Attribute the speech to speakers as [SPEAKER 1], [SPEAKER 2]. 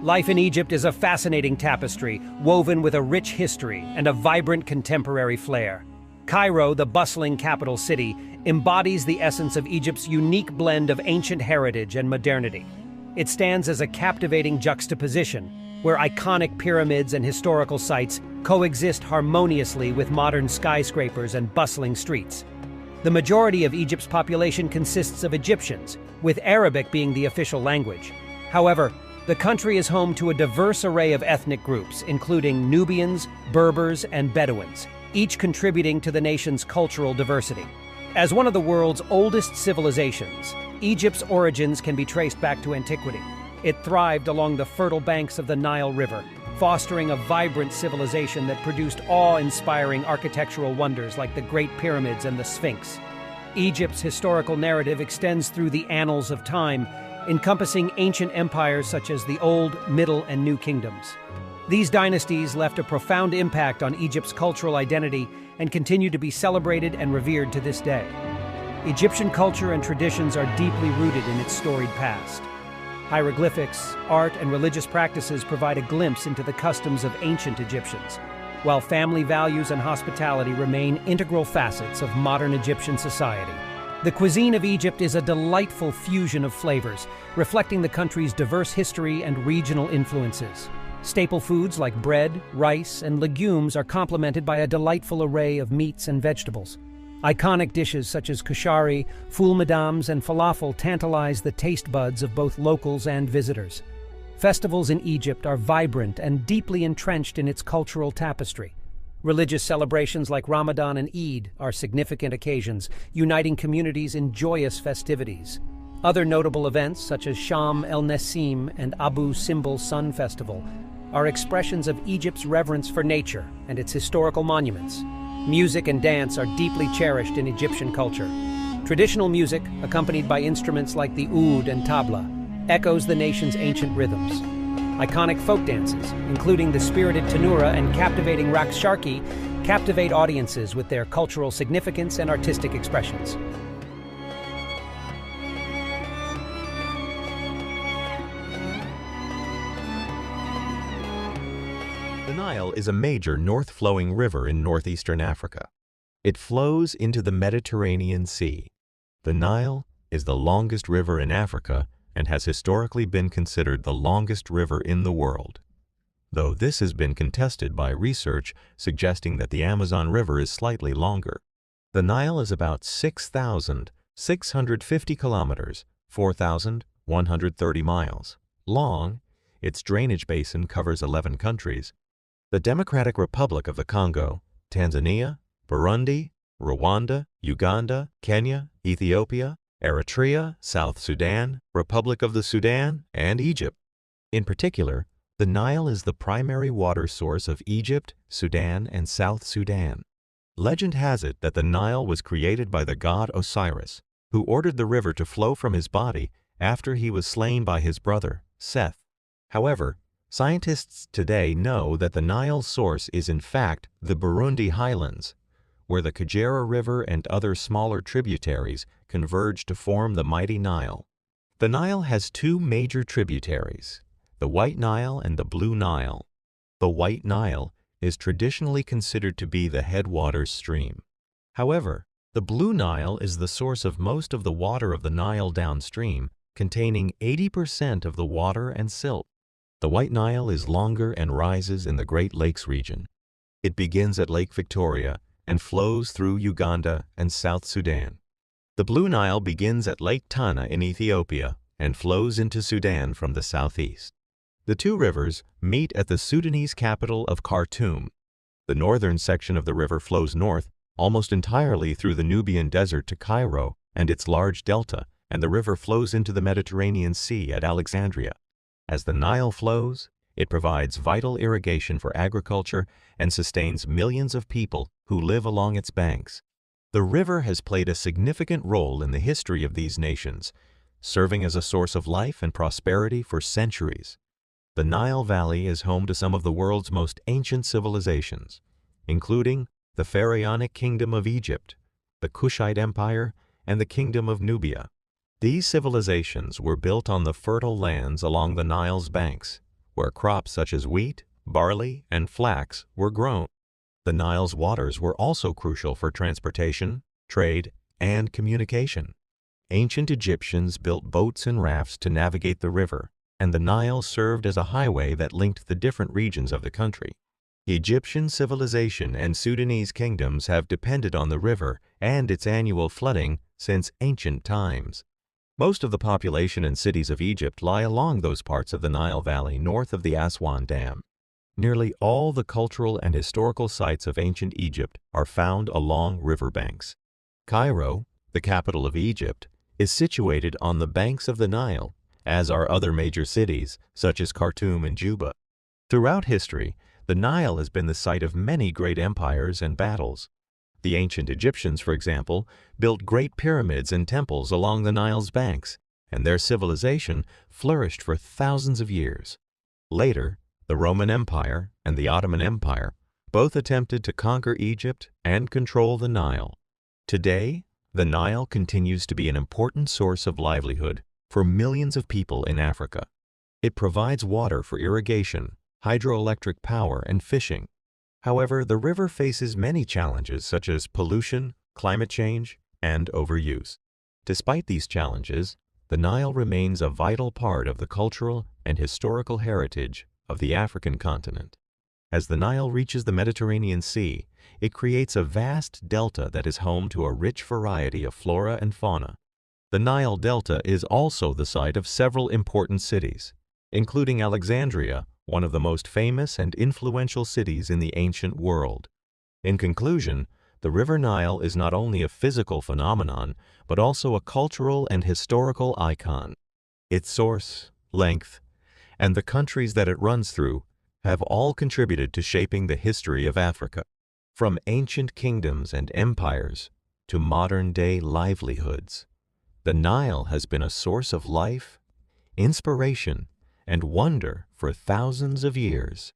[SPEAKER 1] Life in Egypt is a fascinating tapestry, woven with a rich history and a vibrant contemporary flair. Cairo, the bustling capital city, embodies the essence of Egypt's unique blend of ancient heritage and modernity. It stands as a captivating juxtaposition, where iconic pyramids and historical sites coexist harmoniously with modern skyscrapers and bustling streets. The majority of Egypt's population consists of Egyptians, with Arabic being the official language. However, the country is home to a diverse array of ethnic groups, including Nubians, Berbers, and Bedouins, each contributing to the nation's cultural diversity. As one of the world's oldest civilizations, Egypt's origins can be traced back to antiquity. It thrived along the fertile banks of the Nile River, fostering a vibrant civilization that produced awe-inspiring architectural wonders like the Great Pyramids and the Sphinx. Egypt's historical narrative extends through the annals of time, encompassing ancient empires such as the Old, Middle, and New Kingdoms. These dynasties left a profound impact on Egypt's cultural identity and continue to be celebrated and revered to this day. Egyptian culture and traditions are deeply rooted in its storied past. Hieroglyphics, art, and religious practices provide a glimpse into the customs of ancient Egyptians, while family values and hospitality remain integral facets of modern Egyptian society. The cuisine of Egypt is a delightful fusion of flavors, reflecting the country's diverse history and regional influences. Staple foods like bread, rice, and legumes are complemented by a delightful array of meats and vegetables. Iconic dishes such as kushari, ful madams, and falafel tantalize the taste buds of both locals and visitors. Festivals in Egypt are vibrant and deeply entrenched in its cultural tapestry. Religious celebrations like Ramadan and Eid are significant occasions, uniting communities in joyous festivities. Other notable events, such as Sham el-Nessim and Abu Simbel Sun Festival, are expressions of Egypt's reverence for nature and its historical monuments. Music and dance are deeply cherished in Egyptian culture. Traditional music, accompanied by instruments like the oud and tabla, echoes the nation's ancient rhythms. Iconic folk dances, including the spirited tanura and captivating raqs sharki, captivate audiences with their cultural significance and artistic expressions.
[SPEAKER 2] The Nile is a major north-flowing river in northeastern Africa. It flows into the Mediterranean Sea. The Nile is the longest river in Africa and has historically been considered the longest river in the world, though this has been contested by research suggesting that the Amazon River is slightly longer. The Nile is about 6,650 kilometers, 4,130 miles, long. Its drainage basin covers 11 countries: the Democratic Republic of the Congo, Tanzania, Burundi, Rwanda, Uganda, Kenya, Ethiopia, Eritrea, South Sudan, Republic of the Sudan, and Egypt. In particular, the Nile is the primary water source of Egypt, Sudan, and South Sudan. Legend has it that the Nile was created by the god Osiris, who ordered the river to flow from his body after he was slain by his brother, Seth. However, scientists today know that the Nile's source is in fact the Burundi highlands, where the Kagera River and other smaller tributaries converge to form the mighty Nile. The Nile has two major tributaries, the White Nile and the Blue Nile. The White Nile is traditionally considered to be the headwaters stream. However, the Blue Nile is the source of most of the water of the Nile downstream, containing 80% of the water and silt. The White Nile is longer and rises in the Great Lakes region. It begins at Lake Victoria and flows through Uganda and South Sudan. The Blue Nile begins at Lake Tana in Ethiopia and flows into Sudan from the southeast. The two rivers meet at the Sudanese capital of Khartoum. The northern section of the river flows north almost entirely through the Nubian Desert to Cairo and its large delta, and the river flows into the Mediterranean Sea at Alexandria. As the Nile flows, it provides vital irrigation for agriculture and sustains millions of people who live along its banks. The river has played a significant role in the history of these nations, serving as a source of life and prosperity for centuries. The Nile Valley is home to some of the world's most ancient civilizations, including the Pharaonic Kingdom of Egypt, the Kushite Empire, and the Kingdom of Nubia. These civilizations were built on the fertile lands along the Nile's banks, where crops such as wheat, barley, and flax were grown. The Nile's waters were also crucial for transportation, trade, and communication. Ancient Egyptians built boats and rafts to navigate the river, and the Nile served as a highway that linked the different regions of the country. Egyptian civilization and Sudanese kingdoms have depended on the river and its annual flooding since ancient times. Most of the population and cities of Egypt lie along those parts of the Nile Valley north of the Aswan Dam. Nearly all the cultural and historical sites of ancient Egypt are found along riverbanks. Cairo, the capital of Egypt, is situated on the banks of the Nile, as are other major cities such as Khartoum and Juba. Throughout history, the Nile has been the site of many great empires and battles. The ancient Egyptians, for example, built great pyramids and temples along the Nile's banks, and their civilization flourished for thousands of years. Later, the Roman Empire and the Ottoman Empire both attempted to conquer Egypt and control the Nile. Today, the Nile continues to be an important source of livelihood for millions of people in Africa. It provides water for irrigation, hydroelectric power, and fishing. However, the river faces many challenges such as pollution, climate change, and overuse. Despite these challenges, the Nile remains a vital part of the cultural and historical heritage of the African continent. As the Nile reaches the Mediterranean Sea, it creates a vast delta that is home to a rich variety of flora and fauna. The Nile Delta is also the site of several important cities, including Alexandria, one of the most famous and influential cities in the ancient world. In conclusion, the River Nile is not only a physical phenomenon, but also a cultural and historical icon. Its source, length, and the countries that it runs through have all contributed to shaping the history of Africa. From ancient kingdoms and empires to modern-day livelihoods, the Nile has been a source of life, inspiration, and wonder for thousands of years.